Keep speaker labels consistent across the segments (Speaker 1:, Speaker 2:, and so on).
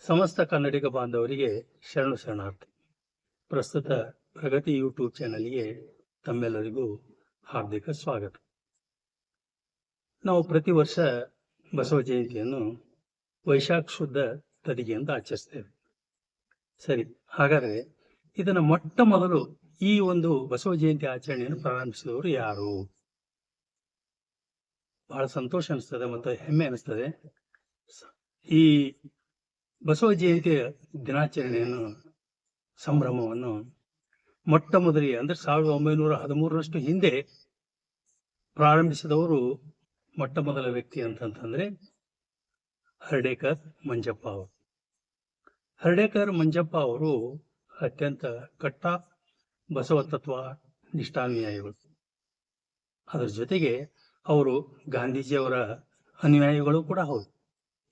Speaker 1: ಸಮಸ್ತ ಕನ್ನಡಿಗ ಬಾಂಧವರಿಗೆ ಶರಣು ಶರಣಾರ್ಥಿ. ಪ್ರಸ್ತುತ ಪ್ರಗತಿ ಯೂಟ್ಯೂಬ್ ಚಾನಲ್ಗೆ ತಮ್ಮೆಲ್ಲರಿಗೂ ಹಾರ್ದಿಕ ಸ್ವಾಗತ. ನಾವು ಪ್ರತಿ ವರ್ಷ ಬಸವ ಜಯಂತಿಯನ್ನು ವೈಶಾಖ ಶುದ್ಧ ತದಿಗೆಯಿಂದ ಆಚರಿಸ್ತೇವೆ. ಸರಿ, ಹಾಗಾದರೆ ಇದನ್ನು ಮೊಟ್ಟ ಮೊದಲು ಈ ಒಂದು ಬಸವ ಜಯಂತಿ ಆಚರಣೆಯನ್ನು ಪ್ರಾರಂಭಿಸಿದವರು ಯಾರು? ಬಹಳ ಸಂತೋಷ ಅನಿಸ್ತದೆ ಮತ್ತು ಹೆಮ್ಮೆ ಅನಿಸ್ತದೆ. ಈ ಬಸವ ಜಯಂತಿಯ ದಿನಾಚರಣೆಯನ್ನು ಸಂಭ್ರಮವನ್ನು ಮೊಟ್ಟ ಮೊದಲಿಗೆ ಅಂದ್ರೆ 1913 ಹಿಂದೆ ಪ್ರಾರಂಭಿಸಿದವರು ಮೊಟ್ಟ ಮೊದಲ ವ್ಯಕ್ತಿ ಅಂತಂತಂದ್ರೆ ಹರ್ಡೇಕರ್ ಮಂಜಪ್ಪ ಅವರು. ಹರ್ಡೇಕರ್ ಮಂಜಪ್ಪ ಅವರು ಅತ್ಯಂತ ಕಟ್ಟ ಬಸವ ತತ್ವ ನಿಷ್ಠಾನುಯಾಯಿಗಳು. ಅದರ ಜೊತೆಗೆ ಅವರು ಗಾಂಧೀಜಿಯವರ ಅನುಯಾಯಿಗಳು ಕೂಡ ಹೌದು.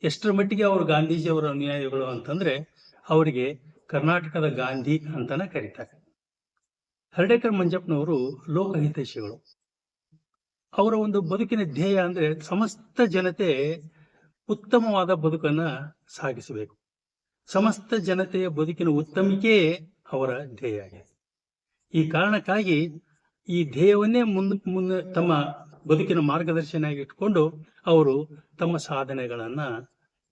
Speaker 1: ಎಷ್ಟರ ಮಟ್ಟಿಗೆ ಅವರು ಗಾಂಧೀಜಿಯವರ ಅನುಯಾಯಿಗಳು ಅಂತಂದ್ರೆ ಅವರಿಗೆ ಕರ್ನಾಟಕದ ಗಾಂಧಿ ಅಂತಾನೆ ಕರೀತಾರೆ. ಹರ್ಡೇಕರ್ ಮಂಜಪ್ಪನವರು ಲೋಕಹಿತೈಷಿಗಳು. ಅವರ ಒಂದು ಬದುಕಿನ ಧ್ಯೇಯ ಅಂದ್ರೆ ಸಮಸ್ತ ಜನತೆ ಉತ್ತಮವಾದ ಬದುಕನ್ನ ಸಾಗಿಸಬೇಕು. ಸಮಸ್ತ ಜನತೆಯ ಬದುಕಿನ ಉತ್ತಮಿಕೆ ಅವರ ಧ್ಯೇಯ ಆಗಿದೆ. ಈ ಕಾರಣಕ್ಕಾಗಿ ಈ ಧ್ಯೇಯವನ್ನೇ ಮುಂದೆ ತಮ್ಮ ಬದುಕಿನ ಮಾರ್ಗದರ್ಶನಾಗಿ ಇಟ್ಕೊಂಡು ಅವರು ತಮ್ಮ ಸಾಧನೆಗಳನ್ನ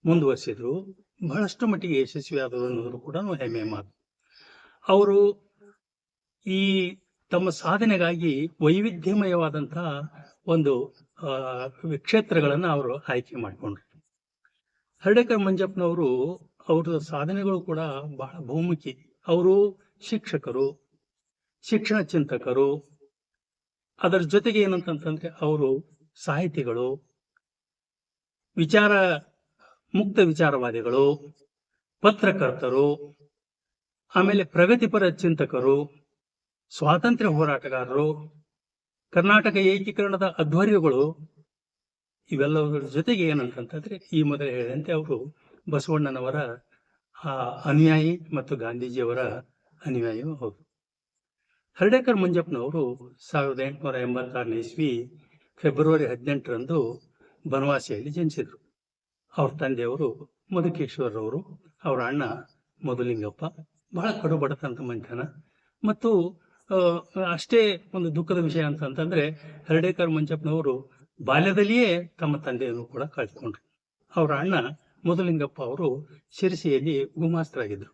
Speaker 1: ಮುಂದುವರಿಸಿದ್ರು. ಬಹಳಷ್ಟು ಮಟ್ಟಿಗೆ ಯಶಸ್ವಿಯಾದರು ಅನ್ನೋದು ಕೂಡ ಹೆಮ್ಮೆ ಮಾತು. ಅವರು ಈ ತಮ್ಮ ಸಾಧನೆಗಾಗಿ ವೈವಿಧ್ಯಮಯವಾದಂತಹ ಒಂದು ಕ್ಷೇತ್ರಗಳನ್ನ ಅವರು ಆಯ್ಕೆ ಮಾಡಿಕೊಂಡ್ರು. ಹರ್ಡೇಕರ್ ಮಂಜಪ್ಪನವರು ಅವರ ಸಾಧನೆಗಳು ಕೂಡ ಬಹಳ ಬಹುಮುಖಿ. ಅವರು ಶಿಕ್ಷಕರು, ಶಿಕ್ಷಣ ಚಿಂತಕರು, ಅದರ ಜೊತೆಗೆ ಏನಂತಂತಂದ್ರೆ ಅವರು ಸಾಹಿತಿಗಳು, ಮುಕ್ತ ವಿಚಾರವಾದಿಗಳು, ಪತ್ರಕರ್ತರು, ಆಮೇಲೆ ಪ್ರಗತಿಪರ ಚಿಂತಕರು, ಸ್ವಾತಂತ್ರ್ಯ ಹೋರಾಟಗಾರರು, ಕರ್ನಾಟಕ ಏಕೀಕರಣದ ಅಧ್ವರ್ಯಗಳು. ಇವೆಲ್ಲದರ ಜೊತೆಗೆ ಏನಂತಂತಂದ್ರೆ ಈ ಮೊದಲೇ ಹೇಳಿದಂತೆ ಅವರು ಬಸವಣ್ಣನವರ ಅನುಯಾಯಿ ಮತ್ತು ಗಾಂಧೀಜಿಯವರ ಅನುಯಾಯಿಯೂ ಹೌದು. ಹರ್ಡೇಕರ್ ಮಂಜಪ್ಪನವರು 1886 ಇಸ್ವಿ ಫೆಬ್ರವರಿ 18ರಂದು ಬನವಾಸಿಯಲ್ಲಿ ಜನಿಸಿದರು. ಅವ್ರ ತಂದೆಯವರು ಮಧುಕೇಶ್ವರರವರು, ಅವರ ಅಣ್ಣ ಮಧುಲಿಂಗಪ್ಪ. ಬಹಳ ಕಡು ಬಡತನದ ಮನೆತನ. ಮತ್ತು ಅಷ್ಟೇ ಒಂದು ದುಃಖದ ವಿಷಯ ಅಂತಂತಂದ್ರೆ ಹರ್ಡೇಕರ್ ಮಂಜಪ್ಪನವರು ಬಾಲ್ಯದಲ್ಲಿಯೇ ತಮ್ಮ ತಂದೆಯನ್ನು ಕೂಡ ಕಳೆದುಕೊಂಡ್ರು. ಅವರ ಅಣ್ಣ ಮಧುಲಿಂಗಪ್ಪ ಅವರು ಶಿರಸಿಯಲ್ಲಿ ಗುಮಾಸ್ತರಾಗಿದ್ದರು.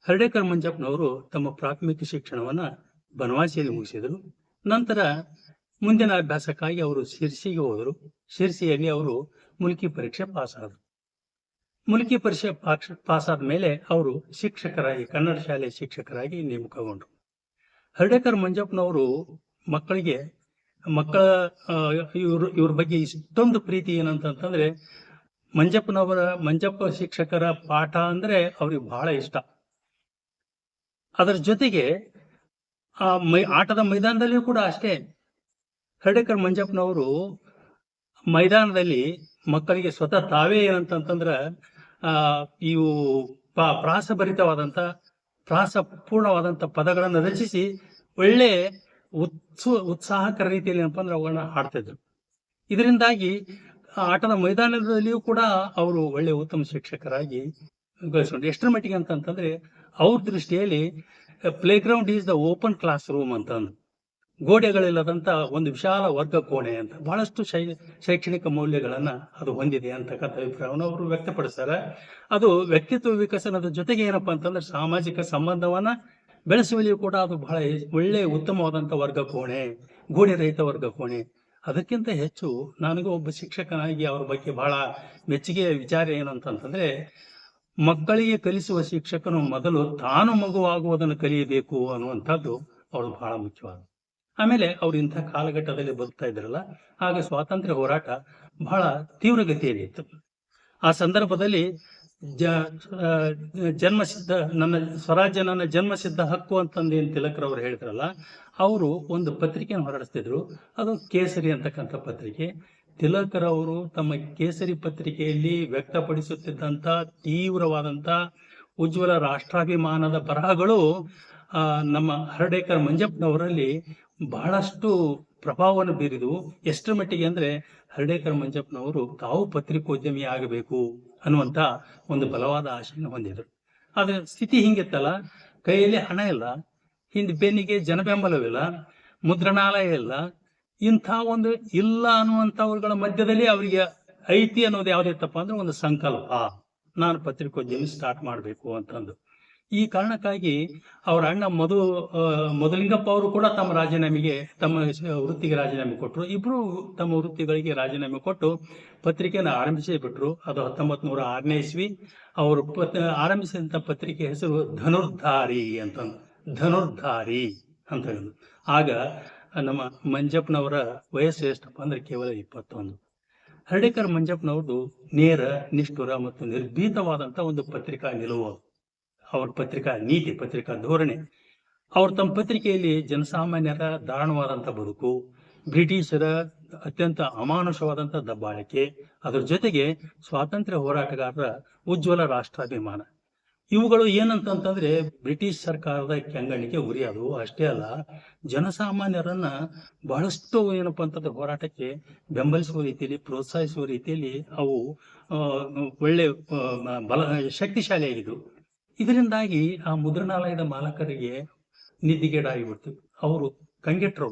Speaker 1: ಹರ್ಡೇಕರ್ ಮಂಜಪ್ಪನವರು ತಮ್ಮ ಪ್ರಾಥಮಿಕ ಶಿಕ್ಷಣವನ್ನ ಬನವಾಸಿಯಲ್ಲಿ ಮುಗಿಸಿದರು. ನಂತರ ಮುಂದಿನ ಅಭ್ಯಾಸಕ್ಕಾಗಿ ಅವರು ಶಿರಸಿಗೆ ಹೋದರು. ಶಿರಸಿಯಲ್ಲಿ ಅವರು ಮುಲ್ಕಿ ಪರೀಕ್ಷೆ ಪಾಸ್ ಆದರು. ಮುಲ್ಕಿ ಪರೀಕ್ಷೆ ಪಾಸಾದ ಮೇಲೆ ಅವರು ಶಿಕ್ಷಕರಾಗಿ, ಕನ್ನಡ ಶಾಲೆಯ ಶಿಕ್ಷಕರಾಗಿ ನೇಮಕಗೊಂಡರು. ಹರ್ಡೇಕರ್ ಮಂಜಪ್ಪನವರು ಇವ್ರ ಬಗ್ಗೆ ಇಷ್ಟೊಂದು ಪ್ರೀತಿ ಏನಂತಂದ್ರೆ ಮಂಜಪ್ಪ ಶಿಕ್ಷಕರ ಪಾಠ ಅಂದ್ರೆ ಅವ್ರಿಗೆ ಬಹಳ ಇಷ್ಟ. ಅದರ ಜೊತೆಗೆ ಆಟದ ಮೈದಾನದಲ್ಲಿಯೂ ಕೂಡ ಅಷ್ಟೇ. ಹರ್ಡೇಕರ್ ಮಂಜಪ್ಪನವರು ಮೈದಾನದಲ್ಲಿ ಮಕ್ಕಳಿಗೆ ಸ್ವತಃ ತಾವೇ ಏನಂತಂದ್ರ ಇವು ಪ್ರಾಸಭರಿತವಾದಂತ ಪ್ರಾಸಪೂರ್ಣವಾದಂತ ಪದಗಳನ್ನು ರಚಿಸಿ ಒಳ್ಳೆ ಉತ್ಸಾಹಕರ ರೀತಿಯಲ್ಲಿ ಏನಪ್ಪ ಅಂದ್ರೆ ಅವುಗಳನ್ನ ಹಾಡ್ತಿದ್ರು. ಇದರಿಂದಾಗಿ ಆಟದ ಮೈದಾನದಲ್ಲಿಯೂ ಕೂಡ ಅವರು ಒಳ್ಳೆ ಉತ್ತಮ ಶಿಕ್ಷಕರಾಗಿ ಗಳಿಸ್ಕೊಂಡ್ರು. ಎಷ್ಟರ ಮಟ್ಟಿಗೆ ಅಂತಂತಂದ್ರೆ ಅವ್ರ ದೃಷ್ಟಿಯಲ್ಲಿ play ground is the open class room ಅಂತ, ಗೋಡೆಗಳಿಲ್ಲದಂತ ಒಂದು ವಿಶಾಲ ವರ್ಗ ಕೋಣೆ ಅಂತ, ಬಹಳಷ್ಟು ಶೈಕ್ಷಣಿಕ ಮೌಲ್ಯಗಳನ್ನ ಅದು ಹೊಂದಿದೆ ಅಂತಕ್ಕಂಥ ಅಭಿಪ್ರಾಯವನ್ನು ಅವರು ವ್ಯಕ್ತಪಡಿಸ್ತಾರೆ. ಅದು ವ್ಯಕ್ತಿತ್ವ ವಿಕಸನದ ಜೊತೆಗೆ ಏನಪ್ಪಾ ಅಂತಂದ್ರೆ ಸಾಮಾಜಿಕ ಸಂಬಂಧವನ್ನ ಬೆಳೆಸುವಲ್ಲಿಯೂ ಕೂಡ ಅದು ಬಹಳ ಒಳ್ಳೆ ಉತ್ತಮವಾದಂತ ವರ್ಗ ಕೋಣೆ, ಗೋಡೆ ರಹಿತ ವರ್ಗ ಕೋಣೆ. ಅದಕ್ಕಿಂತ ಹೆಚ್ಚು ನನಗೂ ಒಬ್ಬ ಶಿಕ್ಷಕನಾಗಿ ಅವ್ರ ಬಗ್ಗೆ ಬಹಳ ಮೆಚ್ಚುಗೆಯ ವಿಚಾರ ಏನಂತಂದ್ರೆ ಮಕ್ಕಳಿಗೆ ಕಲಿಸುವ ಶಿಕ್ಷಕನು ಮೊದಲು ತಾನು ಮಗುವಾಗುವುದನ್ನು ಕಲಿಯಬೇಕು ಅನ್ನುವಂಥದ್ದು ಅವ್ರದ್ದು ಬಹಳ ಮುಖ್ಯವಾದ. ಆಮೇಲೆ ಅವ್ರು ಇಂಥ ಕಾಲಘಟ್ಟದಲ್ಲಿ ಬದುಕ್ತಾ ಇದ್ರಲ್ಲ, ಆಗ ಸ್ವಾತಂತ್ರ್ಯ ಹೋರಾಟ ಬಹಳ ತೀವ್ರಗತಿಯಲ್ಲಿ ಇತ್ತು. ಆ ಸಂದರ್ಭದಲ್ಲಿ ಜನ್ಮಸಿದ್ಧ ನನ್ನ ಸ್ವರಾಜ್ಯ ನನ್ನ ಜನ್ಮಸಿದ್ಧ ಹಕ್ಕು ಅಂತಂದು ಏನ್ ತಿಲಕರವ್ರು ಹೇಳಿದ್ರಲ್ಲ, ಅವರು ಒಂದು ಪತ್ರಿಕೆಯನ್ನು ಹೊರಡಿಸ್ತಿದ್ರು. ಅದು ಕೇಸರಿ ಅಂತಕ್ಕಂಥ ಪತ್ರಿಕೆ. ತಿಲಕರವರು ತಮ್ಮ ಕೇಸರಿ ಪತ್ರಿಕೆಯಲ್ಲಿ ವ್ಯಕ್ತಪಡಿಸುತ್ತಿದ್ದಂತ ತೀವ್ರವಾದಂತ ಉಜ್ವಲ ರಾಷ್ಟ್ರಾಭಿಮಾನದ ಬರಹಗಳು ನಮ್ಮ ಹರ್ಡೇಕರ್ ಮಂಜಪ್ಪನವರಲ್ಲಿ ಬಹಳಷ್ಟು ಪ್ರಭಾವವನ್ನು ಬೀರಿದವು. ಎಷ್ಟರ ಮಟ್ಟಿಗೆ ಅಂದ್ರೆ ಹರ್ಡೇಕರ್ ಮಂಜಪ್ಪನವರು ತಾವು ಪತ್ರಿಕೋದ್ಯಮಿ ಆಗಬೇಕು ಅನ್ನುವಂತ ಒಂದು ಬಲವಾದ ಆಶೆಯನ್ನು ಹೊಂದಿದ್ರು. ಆದ್ರೆ ಸ್ಥಿತಿ ಹಿಂಗಿತ್ತಲ್ಲ, ಕೈಯಲ್ಲಿ ಹಣ ಇಲ್ಲ, ಹಿಂದೆ ಬೆನ್ನಿಗೆ ಜನಬೆಂಬಲವಿಲ್ಲ, ಮುದ್ರಣಾಲಯ ಇಲ್ಲ, ಇಂಥ ಒಂದು ಇಲ್ಲ ಅನ್ನುವಂಥವ್ರುಗಳ ಮಧ್ಯದಲ್ಲಿ ಅವರಿಗೆ ಐತಿ ಅನ್ನೋದು ಯಾವ್ದಿತ್ತಪ್ಪ ಅಂದ್ರೆ ಒಂದು ಸಂಕಲ್ಪ, ನಾನು ಪತ್ರಿಕೋದ್ಯಮಿ ಸ್ಟಾರ್ಟ್ ಮಾಡಬೇಕು ಅಂತಂದು. ಈ ಕಾರಣಕ್ಕಾಗಿ ಅವರ ಅಣ್ಣ ಮಧುಲಿಂಗಪ್ಪ ಅವರು ಕೂಡ ತಮ್ಮ ವೃತ್ತಿಗೆ ರಾಜೀನಾಮೆ ಕೊಟ್ಟರು. ಇಬ್ರು ತಮ್ಮ ವೃತ್ತಿಗಳಿಗೆ ರಾಜೀನಾಮೆ ಕೊಟ್ಟು ಪತ್ರಿಕೆಯನ್ನು ಆರಂಭಿಸೇ ಬಿಟ್ರು. ಅದು 1906ನೇ ಇಸ್ವಿ. ಅವರು ಆರಂಭಿಸಿದಂತ ಪತ್ರಿಕೆ ಹೆಸರು ಧನುರ್ಧಾರಿ ಧನುರ್ಧಾರಿ ಅಂತ ಹೇಳಿದ್ರು. ಆಗ ನಮ್ಮ ಮಂಜಪ್ಪನವರ ವಯಸ್ಸು ಎಷ್ಟಪ್ಪ ಅಂದ್ರೆ ಕೇವಲ 21. ಹರ್ಡೇಕರ್ ಮಂಜಪ್ಪನವ್ರದ್ದು ನೇರ, ನಿಷ್ಠುರ ಮತ್ತು ನಿರ್ಭೀತವಾದಂತ ಒಂದು ಪತ್ರಿಕಾ ನಿಲುವು, ಅವ್ರ ಪತ್ರಿಕಾ ನೀತಿ, ಪತ್ರಿಕಾ ಧೋರಣೆ. ಅವ್ರು ತಮ್ಮ ಪತ್ರಿಕೆಯಲ್ಲಿ ಜನಸಾಮಾನ್ಯರ ದಾರುಣವಾದಂಥ ಬದುಕು, ಬ್ರಿಟಿಷರ ಅತ್ಯಂತ ಅಮಾನುಷವಾದಂಥ ದಬ್ಬಾಳಿಕೆ, ಅದರ ಜೊತೆಗೆ ಸ್ವಾತಂತ್ರ್ಯ ಹೋರಾಟಗಾರರ ಉಜ್ವಲ ರಾಷ್ಟ್ರಾಭಿಮಾನ, ಇವುಗಳು ಏನಂತಂದ್ರೆ ಬ್ರಿಟಿಷ್ ಸರ್ಕಾರದ ಕೆಂಗಣ್ಣಿಗೆ ಉರಿಯೋದು ಅಷ್ಟೇ ಅಲ್ಲ, ಜನಸಾಮಾನ್ಯರನ್ನ ಬಹಳಷ್ಟು ಏನಪ್ಪಾ ಅಂತಂದ್ರೆ ಹೋರಾಟಕ್ಕೆ ಬೆಂಬಲಿಸುವ ರೀತಿಯಲ್ಲಿ, ಪ್ರೋತ್ಸಾಹಿಸುವ ರೀತಿಯಲ್ಲಿ ಅವು ಒಳ್ಳೆ ಶಕ್ತಿಶಾಲಿಯಾಗಿದ್ವು. ಇದರಿಂದಾಗಿ ಆ ಮುದ್ರಣಾಲಯದ ಮಾಲಕರಿಗೆ ನಿದ್ದಿಗೇಡಾಗಿಬಿಡ್ತು. ಅವರು ಕಂಗೆಟ್ರು.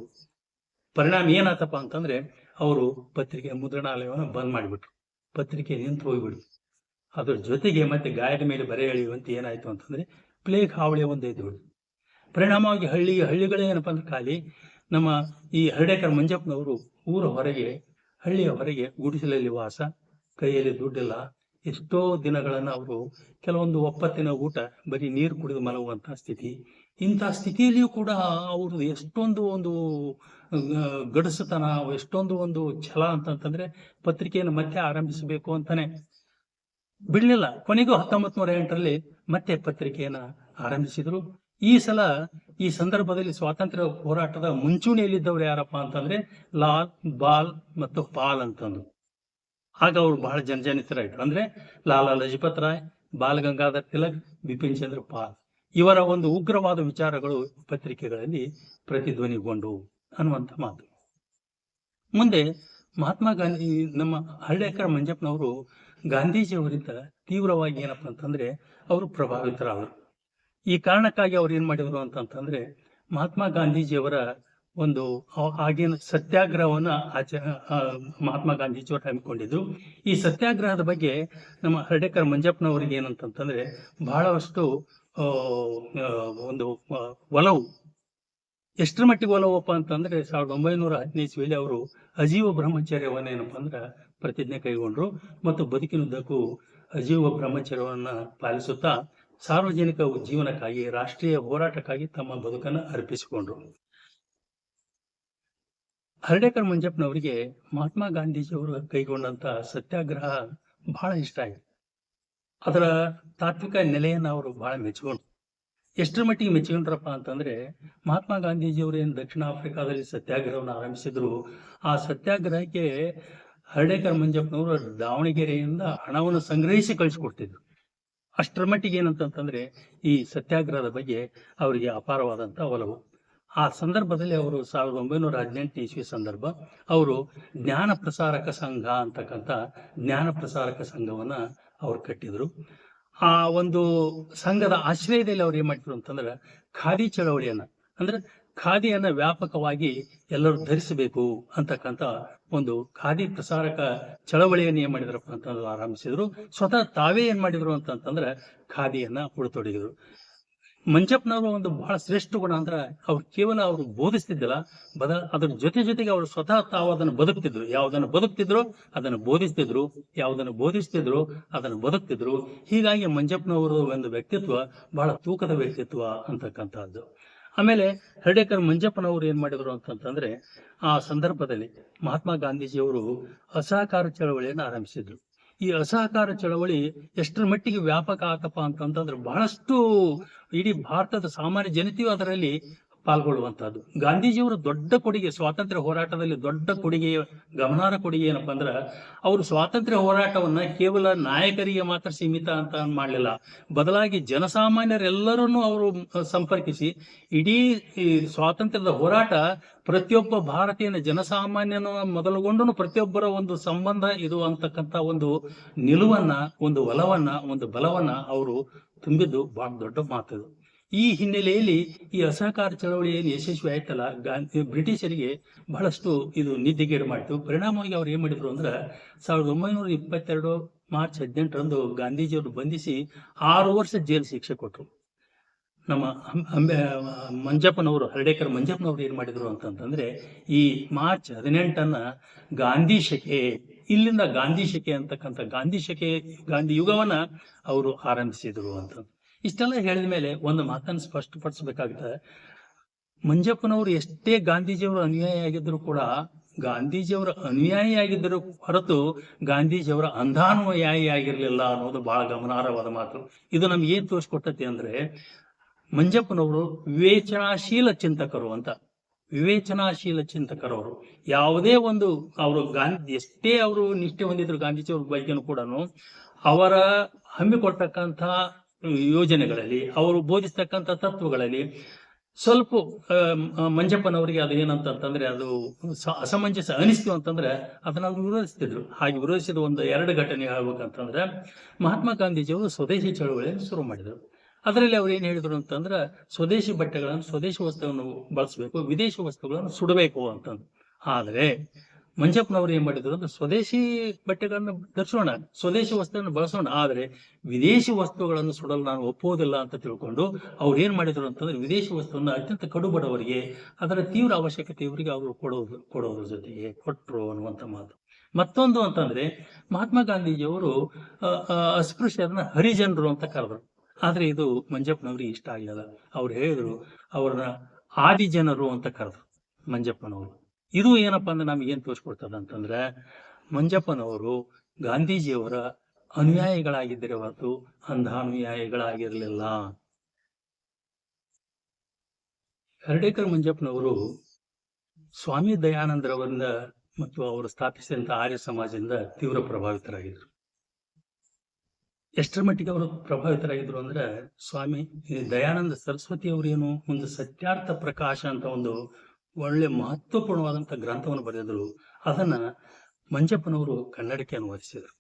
Speaker 1: ಪರಿಣಾಮ ಏನಾತಪ್ಪ ಅಂತಂದ್ರೆ ಅವರು ಮುದ್ರಣಾಲಯವನ್ನು ಬಂದ್ ಮಾಡಿಬಿಟ್ರು. ಪತ್ರಿಕೆ ನಿಂತು ಹೋಗ್ಬಿಡ್ತು. ಅದ್ರ ಜೊತೆಗೆ ಮತ್ತೆ ಗಾಯದ ಮೇಲೆ ಬರೆ ಎಳೆಯುವಂತ ಏನಾಯ್ತು ಅಂತಂದ್ರೆ ಪ್ಲೇಗ್ ಹಾವಳಿ ಒಂದು ಎದ್ದುಬಿಡ್ತು. ಪರಿಣಾಮವಾಗಿ ಹಳ್ಳಿಗಳೇ ಏನಪ್ಪಾ ಅಂದ್ರೆ ಖಾಲಿ. ನಮ್ಮ ಈ ಹರ್ಡೇಕರ್ ಮಂಜಪ್ಪನವರು ಹಳ್ಳಿಯ ಹೊರಗೆ ಗುಡಿಸಲಲ್ಲಿ ವಾಸ, ಕೈಯಲ್ಲಿ ದುಡ್ಡಿಲ್ಲ. ಎಷ್ಟೋ ದಿನಗಳನ್ನ ಅವರು ಕೆಲವೊಂದು ಒಪ್ಪತ್ತಿನ ಊಟ, ಬರೀ ನೀರು ಕುಡಿದು ಮಲಗುವಂತಹ ಸ್ಥಿತಿ. ಇಂಥ ಸ್ಥಿತಿಯಲ್ಲಿಯೂ ಕೂಡ ಅವರು ಎಷ್ಟೊಂದು ಒಂದು ಗಡಸುತನ, ಎಷ್ಟೊಂದು ಒಂದು ಛಲ ಅಂತಂತಂದ್ರೆ ಪತ್ರಿಕೆಯನ್ನು ಮತ್ತೆ ಆರಂಭಿಸಬೇಕು ಅಂತಾನೆ ಬಿಡ್ಲಿಲ್ಲ. ಕೊನೆಗೂ 1908ರಲ್ಲಿ ಮತ್ತೆ ಪತ್ರಿಕೆಯನ್ನ ಆರಂಭಿಸಿದ್ರು. ಈ ಸಂದರ್ಭದಲ್ಲಿ ಸ್ವಾತಂತ್ರ್ಯ ಹೋರಾಟದ ಮುಂಚೂಣಿಯಲ್ಲಿದ್ದವ್ರು ಯಾರಪ್ಪ ಅಂತಂದ್ರೆ ಲಾಲ್, ಬಾಲ್ ಮತ್ತು ಪಾಲ್ ಅಂತಂದು. ಆಗ ಅವರು ಬಹಳ ಜನಜನಿತರಾಯ್ತು. ಅಂದ್ರೆ ಲಾಲಾ ಲಜಪತ್ ರಾಯ್, ಬಾಲ್ ಗಂಗಾಧರ್ ತಿಲಕ್, ಬಿಪಿನ್ ಚಂದ್ರ ಪಾಲ್, ಇವರ ಒಂದು ಉಗ್ರವಾದ ವಿಚಾರಗಳು ಪತ್ರಿಕೆಗಳಲ್ಲಿ ಪ್ರತಿಧ್ವನಿಗೊಂಡು ಅನ್ನುವಂಥ ಮಾತು. ಮುಂದೆ ಮಹಾತ್ಮ ಗಾಂಧಿ, ನಮ್ಮ ಹರ್ಡೇಕರ್ ಮಂಜಪ್ಪನವರು ಗಾಂಧೀಜಿಯವರಿಂದ ತೀವ್ರವಾಗಿ ಏನಪ್ಪಾ ಅಂತಂದ್ರೆ ಅವರು ಪ್ರಭಾವಿತರಾದರು. ಈ ಕಾರಣಕ್ಕಾಗಿ ಅವ್ರು ಏನ್ ಮಾಡಿದ್ರು ಅಂತಂತಂದ್ರೆ ಮಹಾತ್ಮ ಗಾಂಧೀಜಿಯವರ ಒಂದು ಆಗಿನ ಸತ್ಯಾಗ್ರಹವನ್ನ ಮಹಾತ್ಮ ಗಾಂಧೀಜಿಯವರು ಹಮ್ಮಿಕೊಂಡಿದ್ರು. ಈ ಸತ್ಯಾಗ್ರಹದ ಬಗ್ಗೆ ನಮ್ಮ ಹರ್ಡೇಕರ್ ಮಂಜಪ್ಪನವರಿಗೆ ಏನಂತಂತಂದ್ರೆ ಬಹಳಷ್ಟು ಒಂದು ಒಲವು. ಎಷ್ಟರ ಮಟ್ಟಿಗೆ ಒಲವಪ್ಪ ಅಂತಂದ್ರೆ 1910ನೇ ಇಸ್ವಿಯಲ್ಲಿ ಅವರು ಅಜೀವ ಬ್ರಹ್ಮಚರ್ಯವನ್ನ ಏನಪ್ಪಾ ಅಂದ್ರೆ ಪ್ರತಿಜ್ಞೆ ಕೈಗೊಂಡ್ರು ಮತ್ತು ಬದುಕಿನುದ್ದಕ್ಕೂ ಅಜೀವ ಬ್ರಹ್ಮಚರ್ಯವನ್ನ ಪಾಲಿಸುತ್ತಾ ಸಾರ್ವಜನಿಕ ಜೀವನಕ್ಕಾಗಿ, ರಾಷ್ಟ್ರೀಯ ಹೋರಾಟಕ್ಕಾಗಿ ತಮ್ಮ ಬದುಕನ್ನು ಅರ್ಪಿಸಿಕೊಂಡ್ರು. ಹರ್ಡೇಕರ್ ಮಂಜಪ್ಪನವರಿಗೆ ಮಹಾತ್ಮ ಗಾಂಧೀಜಿಯವರು ಕೈಗೊಂಡಂತ ಸತ್ಯಾಗ್ರಹ ಬಹಳ ಇಷ್ಟ ಆಗಿದೆ. ಅದರ ತಾತ್ವಿಕ ನೆಲೆಯನ್ನ ಅವರು ಬಹಳ ಮೆಚ್ಚಿಕೊಂಡ್ರು. ಎಷ್ಟರ ಮಟ್ಟಿಗೆ ಮೆಚ್ಚಿಕೊಂಡ್ರಪ್ಪ ಅಂತಂದ್ರೆ ಮಹಾತ್ಮ ಗಾಂಧೀಜಿಯವರು ಏನು ದಕ್ಷಿಣ ಆಫ್ರಿಕಾದಲ್ಲಿ ಸತ್ಯಾಗ್ರಹವನ್ನು ಆರಂಭಿಸಿದ್ರು, ಆ ಸತ್ಯಾಗ್ರಹಕ್ಕೆ ಹರ್ಡೇಕರ್ ಮಂಜಪ್ಪನವರು ದಾವಣಗೆರೆಯಿಂದ ಹಣವನ್ನು ಸಂಗ್ರಹಿಸಿ ಕಳಿಸಿಕೊಡ್ತಿದ್ರು. ಅಷ್ಟರ ಮಟ್ಟಿಗೆ ಏನಂತಂದ್ರೆ ಈ ಸತ್ಯಾಗ್ರಹದ ಬಗ್ಗೆ ಅವರಿಗೆ ಅಪಾರವಾದಂತ ಒಲವು. ಆ ಸಂದರ್ಭದಲ್ಲಿ ಅವರು 1918 ಇಸ್ವಿ ಸಂದರ್ಭ ಅವರು ಜ್ಞಾನ ಪ್ರಸಾರಕ ಸಂಘ ಅಂತಕ್ಕಂಥ ಜ್ಞಾನ ಪ್ರಸಾರಕ ಸಂಘವನ್ನ ಅವ್ರು ಕಟ್ಟಿದ್ರು. ಆ ಒಂದು ಸಂಘದ ಆಶ್ರಯದಲ್ಲಿ ಅವ್ರು ಏನ್ ಮಾಡಿದ್ರು ಅಂತಂದ್ರೆ ಖಾದಿ ಚಳವಳಿಯನ್ನ, ಅಂದ್ರೆ ಖಾದಿಯನ್ನ ವ್ಯಾಪಕವಾಗಿ ಎಲ್ಲರೂ ಧರಿಸಬೇಕು ಅಂತಕ್ಕಂಥ ಒಂದು ಖಾದಿ ಪ್ರಸಾರಕ ಚಳವಳಿಯನ್ನು ಏನ್ ಮಾಡಿದ್ರಪ್ಪ ಅಂತಂದ್ರೆ ಆರಂಭಿಸಿದ್ರು. ಸ್ವತಃ ತಾವೇ ಏನ್ ಮಾಡಿದ್ರು ಅಂತಂತಂದ್ರೆ ಖಾದಿಯನ್ನ ಉಡತೊಡಗಿದ್ರು. ಮಂಜಪ್ಪನವರು ಒಂದು ಬಹಳ ಶ್ರೇಷ್ಠ ಗುಣ ಅಂದ್ರೆ ಅವ್ರು ಕೇವಲ ಅವರು ಬೋಧಿಸ್ತಿದ್ದಿಲ್ಲ, ಅದ್ರ ಜೊತೆಗೆ ಅವರು ಸ್ವತಃ ತಾವು ಅದನ್ನು ಬದುಕ್ತಿದ್ರು. ಯಾವುದನ್ನು ಬದುಕ್ತಿದ್ರು ಅದನ್ನು ಬೋಧಿಸ್ತಿದ್ರು, ಯಾವುದನ್ನು ಬೋಧಿಸ್ತಿದ್ರು ಅದನ್ನು ಬದುಕ್ತಿದ್ರು. ಹೀಗಾಗಿ ಮಂಜಪ್ಪನವರು ಒಂದು ವ್ಯಕ್ತಿತ್ವ ಬಹಳ ತೂಕದ ವ್ಯಕ್ತಿತ್ವ ಅಂತಕ್ಕಂಥದ್ದು. ಆಮೇಲೆ ಹರ್ಡೇಕರ್ ಮಂಜಪ್ಪನವರು ಏನ್ ಮಾಡಿದ್ರು ಅಂತಂತಂದ್ರೆ ಆ ಸಂದರ್ಭದಲ್ಲಿ ಮಹಾತ್ಮ ಗಾಂಧೀಜಿಯವರು ಅಸಹಕಾರ ಚಳವಳಿಯನ್ನು ಆರಂಭಿಸಿದ್ರು. ಈ ಅಸಹಕಾರ ಚಳವಳಿ ಎಷ್ಟರ ಮಟ್ಟಿಗೆ ವ್ಯಾಪಕ ಆತಪ್ಪ ಅಂತಂತಂದ್ರೆ ಬಹಳಷ್ಟು ಇಡೀ ಭಾರತದ ಸಾಮಾನ್ಯ ಜನತೆಯು ಅದರಲ್ಲಿ ಪಾಲ್ಗೊಳ್ಳುವಂತಹದ್ದು. ಗಾಂಧೀಜಿಯವರ ದೊಡ್ಡ ಕೊಡುಗೆ ಸ್ವಾತಂತ್ರ್ಯ ಹೋರಾಟದಲ್ಲಿ ದೊಡ್ಡ ಕೊಡುಗೆ, ಗಮನಾರ್ಹ ಕೊಡುಗೆ ಏನಪ್ಪಾ ಅಂದ್ರ, ಅವರು ಸ್ವಾತಂತ್ರ್ಯ ಹೋರಾಟವನ್ನ ಕೇವಲ ನಾಯಕರಿಗೆ ಮಾತ್ರ ಸೀಮಿತ ಅಂತ ಮಾಡಲಿಲ್ಲ. ಬದಲಾಗಿ ಜನಸಾಮಾನ್ಯರೆಲ್ಲರನ್ನು ಅವರು ಸಂಪರ್ಕಿಸಿ ಇಡೀ ಈ ಸ್ವಾತಂತ್ರ್ಯದ ಹೋರಾಟ ಪ್ರತಿಯೊಬ್ಬ ಭಾರತೀಯನ ಜನಸಾಮಾನ್ಯನ ಮೊದಲುಗೊಂಡು ಪ್ರತಿಯೊಬ್ಬರ ಒಂದು ಸಂಬಂಧ ಇದು ಅಂತಕ್ಕಂಥ ಒಂದು ನಿಲುವನ್ನ, ಒಂದು ಒಲವನ್ನ, ಒಂದು ಬಲವನ್ನ ಅವರು ತುಂಬಿದ್ದು ಬಹಳ ದೊಡ್ಡ ಮಾತು. ಈ ಹಿನ್ನೆಲೆಯಲ್ಲಿ ಈ ಅಸಹಕಾರ ಚಳವಳಿ ಏನು ಯಶಸ್ವಿ ಆಯ್ತಲ್ಲ, ಬ್ರಿಟಿಷರಿಗೆ ಬಹಳಷ್ಟು ಇದು ನಿದ್ದೆಗೇಡು ಮಾಡಿತು. ಪರಿಣಾಮವಾಗಿ ಅವ್ರು ಏನ್ ಮಾಡಿದ್ರು ಅಂದ್ರೆ 1922 ಮಾರ್ಚ್ 18ರಂದು ಗಾಂಧೀಜಿಯವರು ಬಂಧಿಸಿ 6 ವರ್ಷ ಜೈಲು ಶಿಕ್ಷೆ ಕೊಟ್ಟರು. ನಮ್ಮ ಮಂಜಪ್ಪನವರು, ಹರ್ಡೇಕರ್ ಮಂಜಪ್ಪನವರು ಏನ್ ಮಾಡಿದ್ರು ಅಂತಂದ್ರೆ, ಈ ಮಾರ್ಚ್ 18 ಗಾಂಧಿ ಶಕೆ, ಇಲ್ಲಿಂದ ಗಾಂಧಿ ಶಕೆ ಅಂತಕ್ಕಂಥ ಗಾಂಧಿ ಯುಗವನ್ನ ಅವರು ಆರಂಭಿಸಿದ್ರು ಅಂತ. ಇಷ್ಟೆಲ್ಲ ಹೇಳಿದ ಮೇಲೆ ಒಂದು ಮಾತನ್ನು ಸ್ಪಷ್ಟಪಡಿಸಬೇಕಾಗುತ್ತೆ. ಮಂಜಪ್ಪನವರು ಎಷ್ಟೇ ಗಾಂಧೀಜಿಯವರ ಅನುಯಾಯಿ ಆಗಿದ್ರು ಕೂಡ, ಗಾಂಧೀಜಿಯವರ ಅನುಯಾಯಿ ಆಗಿದ್ದರು ಹೊರತು ಗಾಂಧೀಜಿಯವರ ಅಂಧಾನುಯಾಯಿ ಆಗಿರ್ಲಿಲ್ಲ ಅನ್ನೋದು ಬಹಳ ಗಮನಾರ್ಹವಾದ ಮಾತು. ಇದು ನಮ್ಗೆ ಏನ್ ತೋರಿಸ್ಕೊಟ್ಟತಿ ಅಂದ್ರೆ, ಮಂಜಪ್ಪನವರು ವಿವೇಚನಾಶೀಲ ಚಿಂತಕರು ಅಂತ. ವಿವೇಚನಾಶೀಲ ಚಿಂತಕರವರು ಯಾವುದೇ ಒಂದು, ಅವರು ಎಷ್ಟೇ ಅವರು ನಿಷ್ಠೆ ಹೊಂದಿದ್ರು ಗಾಂಧೀಜಿಯವ್ರ ಬಗ್ಗೆನೂ ಕೂಡ, ಅವರ ಹಮ್ಮಿಕೊಡ್ತಕ್ಕಂಥ ಯೋಜನೆಗಳಲ್ಲಿ, ಅವರು ಬೋಧಿಸ್ತಕ್ಕಂಥ ತತ್ವಗಳಲ್ಲಿ ಸ್ವಲ್ಪ ಮಂಜಪ್ಪನವರಿಗೆ ಅದು ಏನಂತಂದ್ರೆ ಅದು ಅಸಮಂಜಸ ಅನಿಸ್ತು ಅಂತಂದ್ರೆ ಅದನ್ನ ಅವ್ರು ವಿರೋಧಿಸ್ತಿದ್ರು. ಹಾಗೆ ವಿರೋಧಿಸಿದ ಒಂದು 2 ಘಟನೆ ಹೇಳ್ಬೇಕಂತಂದ್ರೆ, ಮಹಾತ್ಮ ಗಾಂಧೀಜಿಯವರು ಸ್ವದೇಶಿ ಚಳವಳಿಯನ್ನು ಶುರು ಮಾಡಿದರು. ಅದರಲ್ಲಿ ಅವ್ರು ಏನ್ ಹೇಳಿದ್ರು ಅಂತಂದ್ರೆ, ಸ್ವದೇಶಿ ಬಟ್ಟೆಗಳನ್ನು, ಸ್ವದೇಶಿ ವಸ್ತುಗಳನ್ನು ಬಳಸಬೇಕು, ವಿದೇಶಿ ವಸ್ತುಗಳನ್ನು ಸುಡಬೇಕು ಅಂತಂದು. ಆದ್ರೆ ಮಂಜಪ್ಪನವರು ಏನ್ ಮಾಡಿದ್ರು ಅಂದ್ರೆ, ಸ್ವದೇಶಿ ಬಟ್ಟೆಗಳನ್ನು ಧರಿಸೋಣ, ಸ್ವದೇಶಿ ವಸ್ತುಗಳನ್ನು ಬಳಸೋಣ, ಆದ್ರೆ ವಿದೇಶಿ ವಸ್ತುಗಳನ್ನು ಸುಡಲು ನಾನು ಒಪ್ಪುವುದಿಲ್ಲ ಅಂತ ತಿಳ್ಕೊಂಡು ಅವ್ರು ಏನ್ ಮಾಡಿದ್ರು ಅಂತಂದ್ರೆ, ವಿದೇಶಿ ವಸ್ತುವನ್ನು ಅತ್ಯಂತ ಕಡುಬಡವರಿಗೆ, ಅದರ ತೀವ್ರ ಅವಶ್ಯಕತೆಯವರಿಗೆ ಅವರು ಕೊಡೋದ್ರ ಜೊತೆಗೆ ಕೊಟ್ರು ಅನ್ನುವಂಥ ಮಾತು. ಮತ್ತೊಂದು ಅಂತಂದ್ರೆ, ಮಹಾತ್ಮ ಗಾಂಧೀಜಿಯವರು ಅಸ್ಪೃಶ್ಯರನ್ನ ಹರಿಜನರು ಅಂತ ಕರೆದ್ರು. ಆದ್ರೆ ಇದು ಮಂಜಪ್ಪನವ್ರಿಗೆ ಇಷ್ಟ ಆಗಿಲ್ಲ. ಅವ್ರು ಹೇಳಿದ್ರು, ಅವ್ರನ್ನ ಆದಿಜನರು ಅಂತ ಕರೆದ್ರು ಮಂಜಪ್ಪನವರು. ಇದು ಏನಪ್ಪಾ ಅಂದ್ರೆ ನಮ್ಗೆ ಏನ್ ತೋರಿಸ್ಕೊಡ್ತದ ಅಂತಂದ್ರೆ, ಮಂಜಪ್ಪನವರು ಗಾಂಧೀಜಿಯವರ ಅನುಯಾಯಿಗಳಾಗಿದ್ದರೆ ಹೊರತು ಅಂಧಾನುಯಾಯಿಗಳಾಗಿರ್ಲಿಲ್ಲ. ಹರ್ಡೇಕರ್ ಮಂಜಪ್ಪನವರು ಸ್ವಾಮಿ ದಯಾನಂದರವರಿಂದ ಮತ್ತು ಅವರು ಸ್ಥಾಪಿಸಿದಂತ ಆರ್ಯ ಸಮಾಜದಿಂದ ತೀವ್ರ ಪ್ರಭಾವಿತರಾಗಿದ್ರು. ಎಷ್ಟರ ಮಟ್ಟಿಗೆ ಅವರು ಪ್ರಭಾವಿತರಾಗಿದ್ರು ಅಂದ್ರೆ, ಸ್ವಾಮಿ ದಯಾನಂದ ಸರಸ್ವತಿ ಅವರೇನು ಒಂದು ಸತ್ಯಾರ್ಥ ಪ್ರಕಾಶ ಅಂತ ಒಂದು ಒಳ್ಳೆ ಮಹತ್ವಪೂರ್ಣವಾದಂತಹ ಗ್ರಂಥವನ್ನು ಬರೆದಿದ್ರು. ಅದನ್ನ ಮಂಜಪ್ಪನವರು ಕನ್ನಡಕ್ಕೆ ಅನುವಾದಿಸಿದರು.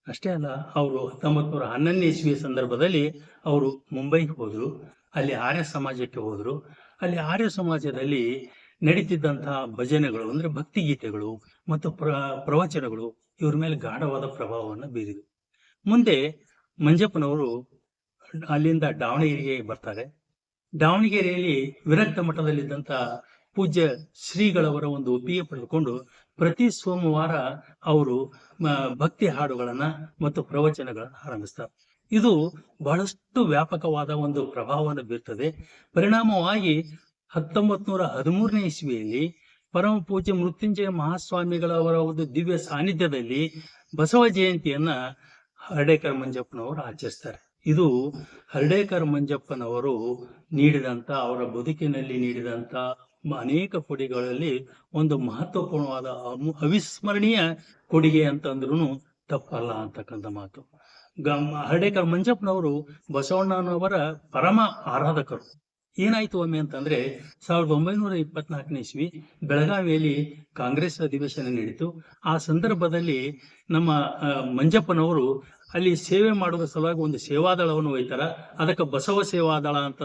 Speaker 1: ಅಷ್ಟೇ ಅಲ್ಲ, ಅವರು 1911 ಇಸ್ವಿಯ ಸಂದರ್ಭದಲ್ಲಿ ಅವರು ಮುಂಬೈಗೆ ಹೋದ್ರು. ಅಲ್ಲಿ ಆರ್ಯ ಸಮಾಜಕ್ಕೆ ಹೋದ್ರು. ಅಲ್ಲಿ ಆರ್ಯ ಸಮಾಜದಲ್ಲಿ ನಡೀತಿದ್ದಂತಹ ಭಜನೆಗಳು ಅಂದ್ರೆ ಭಕ್ತಿಗೀತೆಗಳು ಮತ್ತು ಪ್ರವಚನಗಳು ಇವ್ರ ಮೇಲೆ ಗಾಢವಾದ ಪ್ರಭಾವವನ್ನು ಬೀರಿದ್ರು. ಮುಂದೆ ಮಂಜಪ್ಪನವರು ಅಲ್ಲಿಂದ ದಾವಣಗೆರೆಗೆ ಬರ್ತಾರೆ. ದಾವಣಗೆರೆಯಲ್ಲಿ ವಿರಕ್ತ ಮಠದಲ್ಲಿದ್ದಂತ ಪೂಜ್ಯ ಶ್ರೀಗಳವರ ಒಂದು ಒಪ್ಪಿಗೆ ಪಡೆದುಕೊಂಡು ಪ್ರತಿ ಸೋಮವಾರ ಅವರು ಭಕ್ತಿ ಹಾಡುಗಳನ್ನ ಮತ್ತು ಪ್ರವಚನಗಳನ್ನ ಆರಂಭಿಸ್ತಾರೆ. ಇದು ಬಹಳಷ್ಟು ವ್ಯಾಪಕವಾದ ಒಂದು ಪ್ರಭಾವವನ್ನು ಬೀರ್ತದೆ. ಪರಿಣಾಮವಾಗಿ 1913ನೇ ಇಸ್ವಿಯಲ್ಲಿ ಪರಮ ಪೂಜ್ಯ ಮೃತ್ಯುಂಜಯ ಮಹಾಸ್ವಾಮಿಗಳವರ ಒಂದು ದಿವ್ಯ ಸಾನ್ನಿಧ್ಯದಲ್ಲಿ ಬಸವ ಜಯಂತಿಯನ್ನ ಹರ್ಡೇಕರ್ ಮಂಜಪ್ಪನವರು ಆಚರಿಸ್ತಾರೆ. ಇದು ಹರ್ಡೇಕರ್ ಮಂಜಪ್ಪನವರು ನೀಡಿದಂತ, ಅವರ ಬದುಕಿನಲ್ಲಿ ನೀಡಿದಂತ ಅನೇಕ ಕೊಡುಗೆಗಳಲ್ಲಿ ಒಂದು ಮಹತ್ವಪೂರ್ಣವಾದ ಅವಿಸ್ಮರಣೀಯ ಕೊಡುಗೆ ಅಂತಂದ್ರೂ ತಪ್ಪಲ್ಲ ಅಂತಕ್ಕಂಥ ಮಾತು. ಹರ್ಡೇಕರ್ ಮಂಜಪ್ಪನವರು ಬಸವಣ್ಣನವರ ಪರಮ ಆರಾಧಕರು. ಏನಾಯ್ತು ಒಮ್ಮೆ ಅಂತಂದ್ರೆ, 1924ನೇ ಇಸ್ವಿ ಬೆಳಗಾವಿಯಲ್ಲಿ ಕಾಂಗ್ರೆಸ್ ಅಧಿವೇಶನ ನಡೀತು. ಆ ಸಂದರ್ಭದಲ್ಲಿ ನಮ್ಮ ಮಂಜಪ್ಪನವರು ಅಲ್ಲಿ ಸೇವೆ ಮಾಡುವ ಸಲುವಾಗಿ ಒಂದು ಸೇವಾದಳವನ್ನು ಒಯ್ತಾರ. ಅದಕ್ಕೆ ಬಸವ ಸೇವಾದಳ ಅಂತ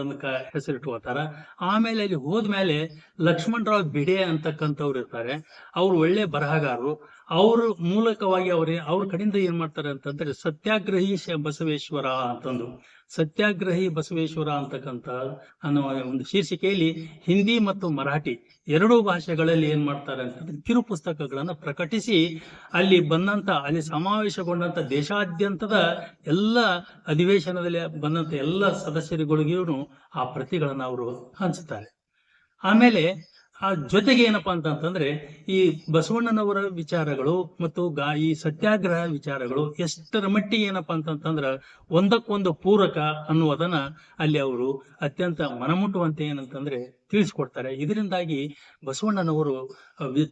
Speaker 1: ಹೆಸರಿಟ್ಕೋತಾರ. ಆಮೇಲೆ ಅಲ್ಲಿ ಹೋದ್ಮೇಲೆ ಲಕ್ಷ್ಮಣರಾವ್ ಬಿಡೆ ಅಂತಕ್ಕಂಥವ್ರು ಇರ್ತಾರೆ. ಅವ್ರು ಒಳ್ಳೆ ಬರಹಗಾರರು. ಅವ್ರ ಮೂಲಕವಾಗಿ ಅವ್ರ ಕಡೆಯಿಂದ ಏನ್ ಮಾಡ್ತಾರೆ ಅಂತಂದ್ರೆ, ಸತ್ಯಾಗ್ರಹಿ ಬಸವೇಶ್ವರ ಅಂತಂದು, ಸತ್ಯಾಗ್ರಹಿ ಬಸವೇಶ್ವರ ಅಂತಕ್ಕಂಥ ಅನ್ನುವ ಒಂದು ಶೀರ್ಷಿಕೆಯಲ್ಲಿ ಹಿಂದಿ ಮತ್ತು ಮರಾಠಿ 2 ಭಾಷೆಗಳಲ್ಲಿ ಏನ್ ಮಾಡ್ತಾರೆ ಅಂತಂದ್ರೆ ಕಿರು ಪುಸ್ತಕಗಳನ್ನು ಪ್ರಕಟಿಸಿ ಅಲ್ಲಿ ಸಮಾವೇಶಗೊಂಡಂತ ದೇಶಾದ್ಯಂತದ ಎಲ್ಲ ಅಧಿವೇಶನದಲ್ಲಿ ಬಂದಂತ ಎಲ್ಲ ಸದಸ್ಯರುಗಳಿಗೂ ಆ ಪ್ರತಿಗಳನ್ನ ಅವರು ಹಂಚುತ್ತಾರೆ. ಆಮೇಲೆ ಆ ಜೊತೆಗೆ ಏನಪ್ಪಾ ಅಂತಂದ್ರೆ ಈ ಬಸವಣ್ಣನವರ ವಿಚಾರಗಳು ಮತ್ತು ಈ ಸತ್ಯಾಗ್ರಹ ವಿಚಾರಗಳು ಎಷ್ಟರ ಮಟ್ಟಿಗೆ ಏನಪ್ಪಾ ಅಂತಂದ್ರ ಒಂದಕ್ಕೊಂದು ಪೂರಕ ಅನ್ನುವುದನ್ನ ಅಲ್ಲಿ ಅವರು ಅತ್ಯಂತ ಮನಮುಟ್ಟುವಂತೆ ಏನಂತಂದ್ರೆ ತಿಳಿಸ್ಕೊಡ್ತಾರೆ. ಇದರಿಂದಾಗಿ ಬಸವಣ್ಣನವರು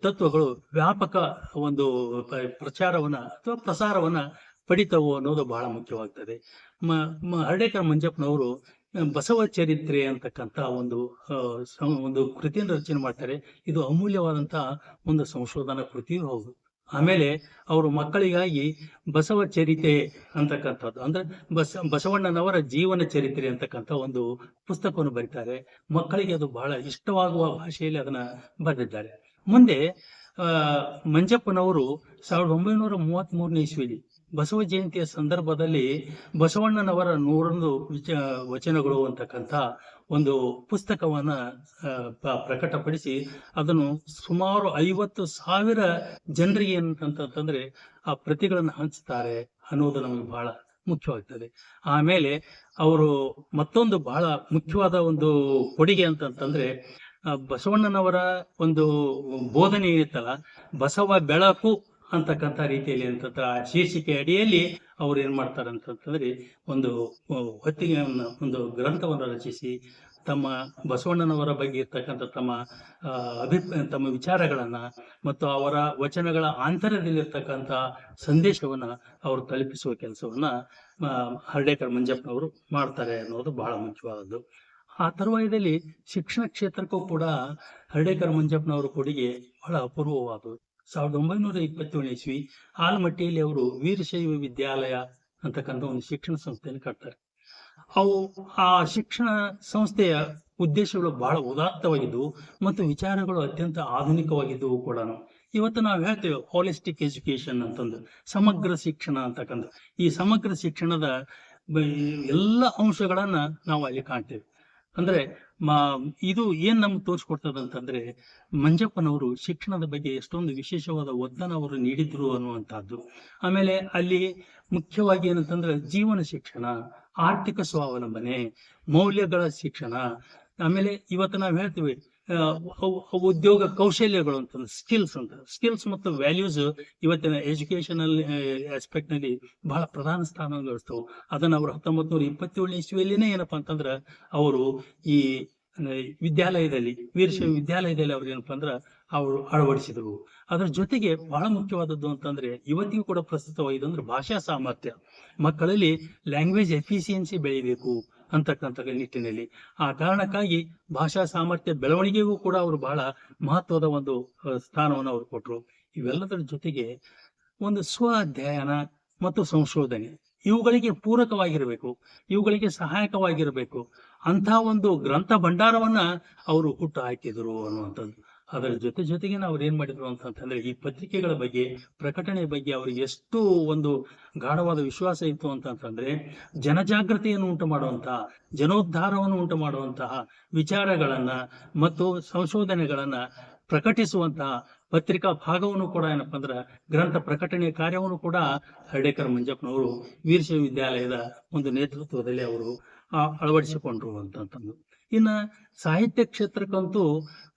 Speaker 1: ತತ್ವಗಳು ವ್ಯಾಪಕ ಒಂದು ಪ್ರಚಾರವನ್ನ ಅಥವಾ ಪ್ರಸಾರವನ್ನ ಪಡಿತವು ಅನ್ನೋದು ಬಹಳ ಮುಖ್ಯವಾಗ್ತದೆ. ಹರ್ಡೇಕರ್ ಮಂಜಪ್ಪನವರು ಬಸವ ಚರಿತ್ರೆ ಅಂತಕ್ಕಂಥ ಒಂದು ಕೃತಿಯನ್ನು ರಚನೆ ಮಾಡ್ತಾರೆ. ಇದು ಅಮೂಲ್ಯವಾದಂತಹ ಒಂದು ಸಂಶೋಧನಾ ಕೃತಿಯೂ ಹೌದು. ಆಮೇಲೆ ಅವರು ಮಕ್ಕಳಿಗಾಗಿ ಬಸವ ಚರಿತೆ ಅಂತಕ್ಕಂಥದ್ದು ಅಂದ್ರೆ ಬಸವಣ್ಣನವರ ಜೀವನ ಚರಿತ್ರೆ ಅಂತಕ್ಕಂಥ ಒಂದು ಪುಸ್ತಕವನ್ನು ಬರೀತಾರೆ. ಮಕ್ಕಳಿಗೆ ಅದು ಬಹಳ ಇಷ್ಟವಾಗುವ ಭಾಷೆಯಲ್ಲಿ ಅದನ್ನ ಬರೆದಿದ್ದಾರೆ. ಮುಂದೆ ಮಂಜಪ್ಪನವರು 1933ನೇ ಇಸ್ವಿಲಿ ಬಸವ ಜಯಂತಿಯ ಸಂದರ್ಭದಲ್ಲಿ ಬಸವಣ್ಣನವರ 101 ವಚನಗಳು ಅಂತಕ್ಕಂಥ ಒಂದು ಪುಸ್ತಕವನ್ನ ಪ್ರಕಟಪಡಿಸಿ ಅದನ್ನು ಸುಮಾರು 50,000 ಜನರಿಗೆ ಏನಂತಂದ್ರೆ ಆ ಪ್ರತಿಗಳನ್ನು ಹಂಚ್ತಾರೆ ಅನ್ನೋದು ನಮಗೆ ಬಹಳ ಮುಖ್ಯವಾಗ್ತದೆ. ಆಮೇಲೆ ಅವರು ಮತ್ತೊಂದು ಬಹಳ ಮುಖ್ಯವಾದ ಒಂದು ಕೊಡುಗೆ ಅಂತಂತಂದ್ರೆ ಬಸವಣ್ಣನವರ ಒಂದು ಬೋಧನೆ ಏನಿತ್ತಲ್ಲ, ಬಸವ ಬೆಳಕು ಅಂತಕ್ಕಂಥ ರೀತಿಯಲ್ಲಿ ಅಂತ ಶೀರ್ಷಿಕೆ ಅಡಿಯಲ್ಲಿ ಅವ್ರು ಏನ್ ಮಾಡ್ತಾರೆ ಅಂತಂತಂದ್ರೆ ಒಂದು ಹೊತ್ತಿಗೆಯನ್ನ ಒಂದು ಗ್ರಂಥವನ್ನು ರಚಿಸಿ ತಮ್ಮ ಬಸವಣ್ಣನವರ ಬಗ್ಗೆ ಇರ್ತಕ್ಕಂಥ ತಮ್ಮ ವಿಚಾರಗಳನ್ನ ಮತ್ತು ಅವರ ವಚನಗಳ ಆಂತರ್ಯದಲ್ಲಿರ್ತಕ್ಕಂಥ ಸಂದೇಶವನ್ನ ಅವರು ತಲುಪಿಸುವ ಕೆಲಸವನ್ನ ಹರ್ಡೇಕರ್ ಮಂಜಪ್ಪನವರು ಮಾಡ್ತಾರೆ ಅನ್ನೋದು ಬಹಳ ಮುಖ್ಯವಾದದ್ದು. ಆ ತರುವಾಯದಲ್ಲಿ ಶಿಕ್ಷಣ ಕ್ಷೇತ್ರಕ್ಕೂ ಕೂಡ ಹರ್ಡೇಕರ್ ಮಂಜಪ್ಪನವರ ಕೊಡುಗೆ ಬಹಳ ಅಪೂರ್ವವಾದದ್ದು. 1927 ಇಸ್ವಿ ಆಲಮಟ್ಟಿಯಲ್ಲಿ ಅವರು ವೀರಶೈವ ವಿದ್ಯಾಲಯ ಅಂತಕ್ಕಂಥ ಒಂದು ಶಿಕ್ಷಣ ಸಂಸ್ಥೆಯನ್ನು ಕಟ್ತಾರೆ. ಆ ಶಿಕ್ಷಣ ಸಂಸ್ಥೆಯ ಉದ್ದೇಶಗಳು ಬಹಳ ಉದಾತ್ತವಾಗಿದ್ದವು ಮತ್ತು ವಿಚಾರಗಳು ಅತ್ಯಂತ ಆಧುನಿಕವಾಗಿದ್ದವು ಕೂಡ. ಇವತ್ತು ನಾವು ಹೇಳ್ತೇವೆ ಹೋಲಿಸ್ಟಿಕ್ ಎಜುಕೇಶನ್ ಅಂತಂದು, ಸಮಗ್ರ ಶಿಕ್ಷಣ ಅಂತಕ್ಕಂಥ. ಈ ಸಮಗ್ರ ಶಿಕ್ಷಣದ ಎಲ್ಲ ಅಂಶಗಳನ್ನ ನಾವು ಅಲ್ಲಿ ಕಾಣ್ತೇವೆ. ಅಂದ್ರೆ ಇದು ಏನ್ ನಮ್ಗೆ ತೋರಿಸ್ಕೊಡ್ತದಂತಂದ್ರೆ ಮಂಜಪ್ಪನವರು ಶಿಕ್ಷಣದ ಬಗ್ಗೆ ಎಷ್ಟೊಂದು ವಿಶೇಷವಾದ ಒತ್ತನ್ನು ಅವರು ನೀಡಿದ್ರು ಅನ್ನುವಂಥದ್ದು. ಆಮೇಲೆ ಅಲ್ಲಿ ಮುಖ್ಯವಾಗಿ ಏನಂತಂದ್ರೆ ಜೀವನ ಶಿಕ್ಷಣ, ಆರ್ಥಿಕ ಸ್ವಾವಲಂಬನೆ, ಮೌಲ್ಯಗಳ ಶಿಕ್ಷಣ, ಆಮೇಲೆ ಇವತ್ತು ನಾವು ಹೇಳ್ತೀವಿ ಉದ್ಯೋಗ ಕೌಶಲ್ಯಗಳು ಅಂತಂದ್ರೆ ಸ್ಕಿಲ್ಸ್ ಮತ್ತು ವ್ಯಾಲ್ಯೂಸ್ ಇವತ್ತಿನ ಎಜುಕೇಶನಲ್ ಆಸ್ಪೆಕ್ಟ್ ನಲ್ಲಿ ಬಹಳ ಪ್ರಧಾನ ಸ್ಥಾನ ಗಳಿಸ್ತವು. ಅದನ್ನ ಅವರು 1927ನೇ ಇಸ್ವಿಯಲ್ಲಿನೇ ಏನಪ್ಪಾ ಅಂತಂದ್ರ ಅವರು ಈ ವಿದ್ಯಾಲಯದಲ್ಲಿ ವೀರಶೈವ ವಿದ್ಯಾಲಯದಲ್ಲಿ ಅವ್ರು ಏನಪ್ಪಾ ಅಂದ್ರ ಅವರು ಅಳವಡಿಸಿದ್ರು. ಅದರ ಜೊತೆಗೆ ಬಹಳ ಮುಖ್ಯವಾದದ್ದು ಅಂತಂದ್ರೆ ಇವತ್ತಿಗೂ ಕೂಡ ಪ್ರಸ್ತುತವಾಗಿದೆ ಅಂದ್ರೆ ಭಾಷಾ ಸಾಮರ್ಥ್ಯ. ಮಕ್ಕಳಲ್ಲಿ ಲ್ಯಾಂಗ್ವೇಜ್ ಎಫಿಷಿಯನ್ಸಿ ಬೆಳಿಬೇಕು ಅಂತಕ್ಕಂಥ ನಿಟ್ಟಿನಲ್ಲಿ ಆ ಕಾರಣಕ್ಕಾಗಿ ಭಾಷಾ ಸಾಮರ್ಥ್ಯ ಬೆಳವಣಿಗೆಗೂ ಕೂಡ ಅವರು ಬಹಳ ಮಹತ್ವದ ಒಂದು ಸ್ಥಾನವನ್ನು ಅವರು ಕೊಟ್ಟರು. ಇವೆಲ್ಲದರ ಜೊತೆಗೆ ಒಂದು ಸ್ವ ಅಧ್ಯಯನ ಮತ್ತು ಸಂಶೋಧನೆ ಇವುಗಳಿಗೆ ಪೂರಕವಾಗಿರಬೇಕು, ಇವುಗಳಿಗೆ ಸಹಾಯಕವಾಗಿರಬೇಕು ಅಂತ ಒಂದು ಗ್ರಂಥ ಭಂಡಾರವನ್ನ ಅವರು ಹುಟ್ಟು ಹಾಕಿದ್ರು ಅನ್ನುವಂಥದ್ದು. ಅದರ ಜೊತೆಗೆ ಅವ್ರು ಏನ್ ಮಾಡಿದ್ರು ಅಂತಂದ್ರೆ ಈ ಪತ್ರಿಕೆಗಳ ಬಗ್ಗೆ, ಪ್ರಕಟಣೆ ಬಗ್ಗೆ ಅವ್ರಿಗೆ ಎಷ್ಟು ಒಂದು ಗಾಢವಾದ ವಿಶ್ವಾಸ ಇತ್ತು ಅಂತಂದ್ರೆ ಜನಜಾಗೃತಿಯನ್ನು ಉಂಟು ಮಾಡುವಂತಹ, ಜನೋದ್ಧಾರವನ್ನು ಉಂಟು ಮಾಡುವಂತಹ ವಿಚಾರಗಳನ್ನ ಮತ್ತು ಸಂಶೋಧನೆಗಳನ್ನ ಪ್ರಕಟಿಸುವಂತಹ ಪತ್ರಿಕಾ ಭಾಗವನ್ನು ಕೂಡ ಏನಪ್ಪಾ ಅಂದ್ರ ಗ್ರಂಥ ಪ್ರಕಟಣೆಯ ಕಾರ್ಯವನ್ನು ಕೂಡ ಹರ್ಡೇಕರ್ ಮಂಜಪ್ಪನವರು ವೀರಶೈವ ವಿದ್ಯಾಲಯದ ಒಂದು ನೇತೃತ್ವದಲ್ಲಿ ಅವರು ಅಳವಡಿಸಿಕೊಂಡ್ರು ಅಂತಂದು. ಇನ್ನ ಸಾಹಿತ್ಯ ಕ್ಷೇತ್ರಕ್ಕಂತೂ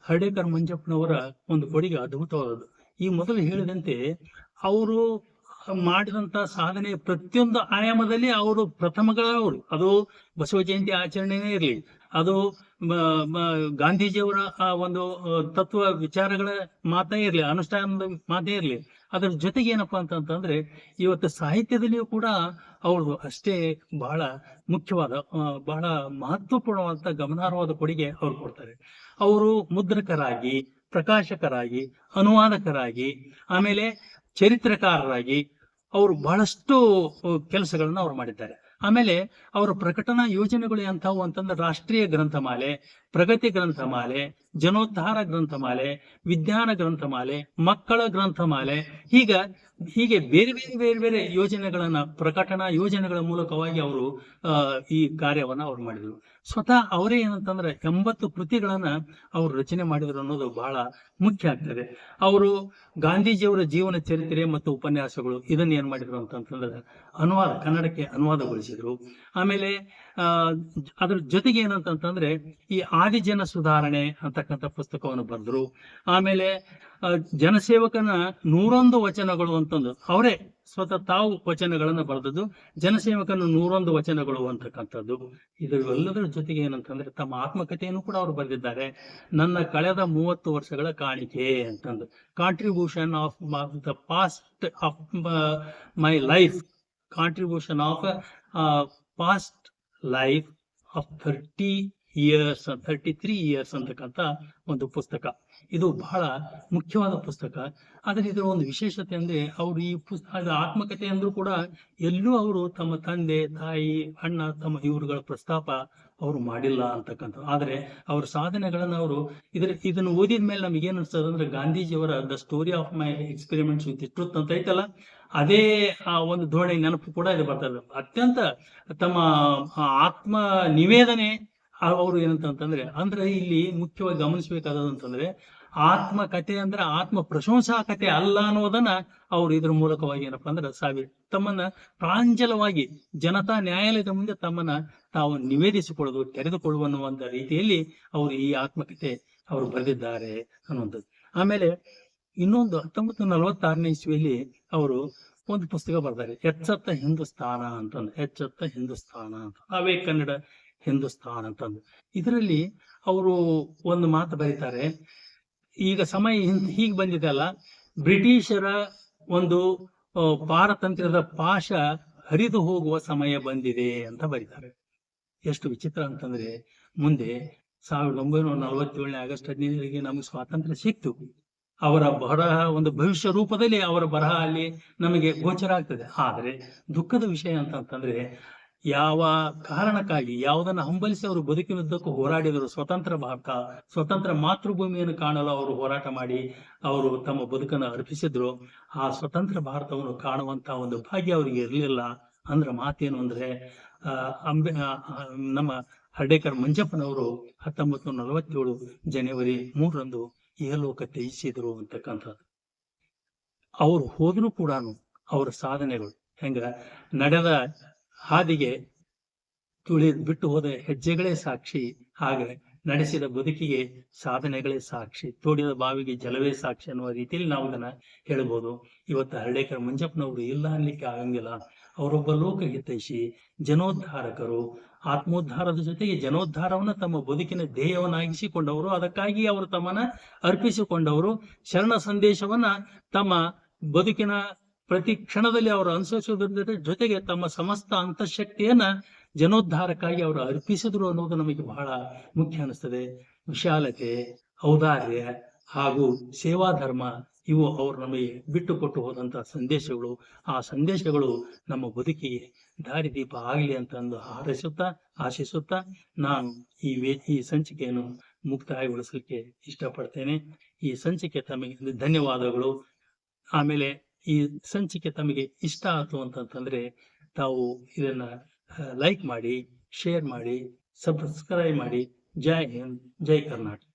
Speaker 1: ಹರ್ಡೇಕರ್ ಮಂಜಪ್ಪನವರ ಒಂದು ಕೊಡುಗೆ ಅದ್ಭುತವಾದದ್ದು. ಈ ಮೊದಲು ಹೇಳಿದಂತೆ ಅವರು ಮಾಡಿದಂತ ಸಾಧನೆ ಪ್ರತಿಯೊಂದು ಆಯಾಮದಲ್ಲಿ ಅವರು ಪ್ರಥಮಗಳವರು. ಅದು ಬಸವ ಜಯಂತಿ ಆಚರಣೆನೇ ಇರಲಿ, ಅದು ಗಾಂಧೀಜಿಯವರ ಒಂದು ತತ್ವ ವಿಚಾರಗಳ ಮಾತೇ ಇರಲಿ, ಅನುಷ್ಠಾನದ ಮಾತೇ ಇರಲಿ, ಅದರ ಜೊತೆಗೆ ಏನಪ್ಪಾ ಅಂತಂದ್ರೆ ಇವತ್ತು ಸಾಹಿತ್ಯದಲ್ಲಿಯೂ ಕೂಡ ಅವರು ಅಷ್ಟೇ ಬಹಳ ಮುಖ್ಯವಾದ ಬಹಳ ಮಹತ್ವಪೂರ್ಣವಾದ ಗಮನಾರ್ಹವಾದ ಕೊಡುಗೆ ಅವ್ರು ಕೊಡ್ತಾರೆ. ಅವರು ಮುದ್ರಕರಾಗಿ, ಪ್ರಕಾಶಕರಾಗಿ, ಅನುವಾದಕರಾಗಿ, ಆಮೇಲೆ ಚರಿತ್ರಕಾರರಾಗಿ ಅವರು ಬಹಳಷ್ಟು ಕೆಲಸಗಳನ್ನ ಅವ್ರು ಮಾಡಿದ್ದಾರೆ. ಆಮೇಲೆ ಅವರ ಪ್ರಕಟಣಾ ಯೋಜನೆಗಳು ಎಂಥವು ಅಂತಂದ್ರೆ ರಾಷ್ಟ್ರೀಯ ಗ್ರಂಥಮಾಲೆ, ಪ್ರಗತಿ ಗ್ರಂಥಮಾಲೆ, ಜನೋದ್ಧಾರ ಗ್ರಂಥಮಾಲೆ, ವಿಜ್ಞಾನ ಗ್ರಂಥಮಾಲೆ, ಮಕ್ಕಳ ಗ್ರಂಥಮಾಲೆ, ಹೀಗೆ ಬೇರೆ ಯೋಜನೆಗಳನ್ನ, ಪ್ರಕಟಣಾ ಯೋಜನೆಗಳ ಮೂಲಕವಾಗಿ ಅವರು ಈ ಕಾರ್ಯವನ್ನ ಅವ್ರು ಮಾಡಿದ್ರು. ಸ್ವತಃ ಅವರೇ ಏನಂತಂದ್ರೆ 80 ಕೃತಿಗಳನ್ನ ಅವರು ರಚನೆ ಮಾಡಿದ್ರು ಅನ್ನೋದು ಬಹಳ ಮುಖ್ಯ ಆಗ್ತದೆ. ಅವರು ಗಾಂಧೀಜಿಯವರ ಜೀವನ ಚರಿತ್ರೆ ಮತ್ತು ಉಪನ್ಯಾಸಗಳು ಇದನ್ನ ಏನ್ ಮಾಡಿದ್ರು ಅಂತಂತಂದ್ರೆ ಕನ್ನಡಕ್ಕೆ ಅನುವಾದಗೊಳಿಸಿದ್ರು. ಆಮೇಲೆ ಆ ಅದ್ರ ಜೊತೆಗೆ ಏನಂತಂತಂದ್ರೆ ಈ ಆದಿಜನ ಸುಧಾರಣೆ ಅಂತಕ್ಕಂಥ ಪುಸ್ತಕವನ್ನು ಬರೆದ್ರು. ಆಮೇಲೆ ಜನಸೇವಕನ 101 ವಚನಗಳು ಅಂತಂದು ಅವರೇ ಸ್ವತಃ ತಾವು ವಚನಗಳನ್ನು ಬರೆದದ್ದು, ಜನಸೇವಕನ 101 ವಚನಗಳು ಅಂತಕ್ಕಂಥದ್ದು. ಇದೆಲ್ಲದರ ಜೊತೆಗೆ ಏನಂತಂದ್ರೆ ತಮ್ಮ ಆತ್ಮಕಥೆಯನ್ನು ಕೂಡ ಅವರು ಬರೆದಿದ್ದಾರೆ. ನನ್ನ ಕಳೆದ 30 ವರ್ಷಗಳ ಕಾಣಿಕೆ ಅಂತಂದು, contribution of the past of my life, contribution of past life of 33 years ಅಂತಕ್ಕಂಥ ಒಂದು ಪುಸ್ತಕ. ಇದು ಬಹಳ ಮುಖ್ಯವಾದ ಪುಸ್ತಕ. ಆದರೆ ಇದರ ಒಂದು ವಿಶೇಷತೆ ಅಂದ್ರೆ ಅವರು ಈ ಪುಸ್ತಕ ಆತ್ಮಕಥೆ ಅಂದ್ರೂ ಕೂಡ ಎಲ್ಲೂ ಅವರು ತಮ್ಮ ತಂದೆ ತಾಯಿ ಅಣ್ಣ ತಮ್ಮ ಇವರುಗಳ ಪ್ರಸ್ತಾಪ ಅವರು ಮಾಡಿಲ್ಲ ಅಂತಕ್ಕಂಥ. ಆದರೆ ಅವ್ರ ಸಾಧನೆಗಳನ್ನ ಅವರು ಇದನ್ನು ಓದಿದ ಮೇಲೆ ನಮ್ಗೆ ಏನ್ ಅನ್ಸ್ತದೆ ಅಂದ್ರೆ ಗಾಂಧೀಜಿಯವರ the story of my experiments with truth ಅಂತ ಐತಲ್ಲ, ಅದೇ ಆ ಒಂದು ಧೋರಣೆ ನೆನಪು ಕೂಡ ಇದು ಬರ್ತದೆ. ಅತ್ಯಂತ ತಮ್ಮ ಆತ್ಮ ನಿವೇದನೆ ಅವರು ಏನಂತಂದ್ರೆ ಅಂದ್ರೆ ಇಲ್ಲಿ ಮುಖ್ಯವಾಗಿ ಗಮನಿಸಬೇಕಾದಂತಂದ್ರೆ ಆತ್ಮಕಥೆ ಅಂದ್ರೆ ಆತ್ಮ ಪ್ರಶಂಸಾ ಕಥೆ ಅಲ್ಲ ಅನ್ನೋದನ್ನ ಅವರು ಇದ್ರ ಮೂಲಕವಾಗಿ ಏನಪ್ಪಾ ಅಂದ್ರೆ ತಮ್ಮನ್ನ ಪ್ರಾಂಜಲವಾಗಿ ಜನತಾ ನ್ಯಾಯಾಲಯದ ಮುಂದೆ ತಮ್ಮನ್ನ ತಾವು ನಿವೇದಿಸಿಕೊಳ್ಳೋದು, ತೆರೆದುಕೊಳ್ಳುವ ಅನ್ನುವಂತ ರೀತಿಯಲ್ಲಿ ಅವರು ಈ ಆತ್ಮಕಥೆ ಅವರು ಬರೆದಿದ್ದಾರೆ ಅನ್ನುವಂಥದ್ದು. ಆಮೇಲೆ ಇನ್ನೊಂದು 1946ನೇ ಇಸ್ವಿಯಲ್ಲಿ ಅವರು ಒಂದು ಪುಸ್ತಕ ಬರ್ತಾರೆ, ಎಚ್ಚೆತ್ತ ಹಿಂದೂಸ್ತಾನ ಅಂತಂದು. ಎಚ್ಚೆತ್ತ ಹಿಂದೂಸ್ತಾನ ಅಂತ, ಅವೇ ಕನ್ನಡ ಹಿಂದೂಸ್ತಾನ್ ಅಂತಂದು. ಇದರಲ್ಲಿ ಅವರು ಒಂದು ಮಾತು ಬರೀತಾರೆ, ಈಗ ಸಮಯ ಹೀಗೆ ಬಂದಿದೆ ಅಲ್ಲ, ಬ್ರಿಟಿಷರ ಒಂದು ಪಾರತಂತ್ರ್ಯದ ಪಾಶ ಹರಿದು ಹೋಗುವ ಸಮಯ ಬಂದಿದೆ ಅಂತ ಬರೀತಾರೆ. ಎಷ್ಟು ವಿಚಿತ್ರ ಅಂತಂದ್ರೆ ಮುಂದೆ 1947ನೇ ಆಗಸ್ಟ್ 15ರಿಗೆ ನಮಗೆ ಸ್ವಾತಂತ್ರ್ಯ ಸಿಕ್ತು. ಅವರ ಬರಹ ಒಂದು ಭವಿಷ್ಯ ರೂಪದಲ್ಲಿ ಅವರ ಬರಹ ಅಲ್ಲಿ ನಮಗೆ ಗೋಚರ ಆಗ್ತದೆ. ಆದರೆ ದುಃಖದ ವಿಷಯ ಅಂತಂತಂದ್ರೆ ಯಾವ ಕಾರಣಕ್ಕಾಗಿ ಯಾವುದನ್ನ ಹಂಬಲಿಸಿ ಅವರು ಬದುಕಿನುದ್ದಕ್ಕೂ ಹೋರಾಡಿದರು, ಸ್ವತಂತ್ರ ಭಾರತ, ಸ್ವತಂತ್ರ ಮಾತೃಭೂಮಿಯನ್ನು ಕಾಣಲು ಅವರು ಹೋರಾಟ ಮಾಡಿ ಅವರು ತಮ್ಮ ಬದುಕನ್ನು ಅರ್ಪಿಸಿದ್ರು. ಆ ಸ್ವತಂತ್ರ ಭಾರತವನ್ನು ಕಾಣುವಂತ ಒಂದು ಭಾಗ್ಯ ಅವರಿಗೆ ಇರಲಿಲ್ಲ. ಅಂದ್ರ ಮಾತೇನು ಅಂದ್ರೆ ನಮ್ಮ ಹರ್ಡೇಕರ್ ಮಂಜಪ್ಪನವರು 1947 ಜನವರಿ 3ರಂದು ಇಹಲೋಕ ತ್ಯಜಿಸಿದ್ರು ಅಂತಕ್ಕಂಥದ್ದು. ಅವರು ಹೋದ್ರು ಕೂಡ ಅವರ ಸಾಧನೆಗಳು ಹೆಂಗ ನಡೆದ ಹಾದಿಗೆ ಬಿಟ್ಟು ಹೋದ ಹೆಜ್ಜೆಗಳೇ ಸಾಕ್ಷಿ, ಹಾಗೆ ನಡೆಸಿದ ಬದುಕಿಗೆ ಸಾಧನೆಗಳೇ ಸಾಕ್ಷಿ, ತೋಡಿದ ಬಾವಿಗೆ ಜಲವೇ ಸಾಕ್ಷಿ ಅನ್ನುವ ರೀತಿಯಲ್ಲಿ ನಾವು ಇದನ್ನ ಹೇಳ್ಬೋದು. ಇವತ್ತು ಹರ್ಡೇಕರ್ ಮಂಜಪ್ಪನವರು ಇಲ್ಲ ಅನ್ಲಿಕ್ಕೆ ಆಗಂಗಿಲ್ಲ. ಅವರೊಬ್ಬ ಲೋಕಹಿತೈಷಿ, ಜನೋದ್ಧಾರಕರು, ಆತ್ಮೋದ್ಧಾರದ ಜೊತೆಗೆ ಜನೋದ್ಧಾರವನ್ನ ತಮ್ಮ ಬದುಕಿನ ಧ್ಯೇಯವನ್ನಾಗಿಸಿಕೊಂಡವರು. ಅದಕ್ಕಾಗಿ ಅವರು ತಮ್ಮನ್ನ ಅರ್ಪಿಸಿಕೊಂಡವರು. ಶರಣ ಸಂದೇಶವನ್ನ ತಮ್ಮ ಬದುಕಿನ ಪ್ರತಿ ಕ್ಷಣದಲ್ಲಿ ಅವರು ಅನುಸರಿಸುವುದರ ಜೊತೆಗೆ ತಮ್ಮ ಸಮಸ್ತ ಅಂತಃಶಕ್ತಿಯನ್ನ ಜನೋದ್ಧಾರಕ್ಕಾಗಿ ಅವರು ಅರ್ಪಿಸಿದ್ರು ಅನ್ನೋದು ನಮಗೆ ಬಹಳ ಮುಖ್ಯ ಅನಿಸ್ತದೆ. ವಿಶಾಲತೆ, ಔದಾರ್ಯ ಹಾಗೂ ಸೇವಾಧರ್ಮ ಇವು ಅವರು ನಮಗೆ ಬಿಟ್ಟು ಕೊಟ್ಟು ಹೋದಂತಹ ಸಂದೇಶಗಳು. ಆ ಸಂದೇಶಗಳು ನಮ್ಮ ಬದುಕಿಗೆ ದಾರಿದೀಪ ಆಗಲಿ ಅಂತಂದು ಆಶಿಸುತ್ತಾ ನಾನು ಈ ಸಂಚಿಕೆಯನ್ನು ಮುಕ್ತಾಯಗೊಳಿಸಲಿಕ್ಕೆ ಇಷ್ಟಪಡ್ತೇನೆ. ಈ ಸಂಚಿಕೆ ತಮಗೆ ಧನ್ಯವಾದಗಳು. ಆಮೇಲೆ ಈ ಸಂಚಿಕೆ ತಮಗೆ ಇಷ್ಟ ಆಯ್ತು ಅಂತಂತಂದ್ರೆ ತಾವು ಇದನ್ನ ಲೈಕ್ ಮಾಡಿ, ಶೇರ್ ಮಾಡಿ, ಸಬ್ಸ್ಕ್ರೈಬ್ ಮಾಡಿ. ಜೈ ಹಿಂದ್, ಜೈ ಕರ್ನಾಟಕ.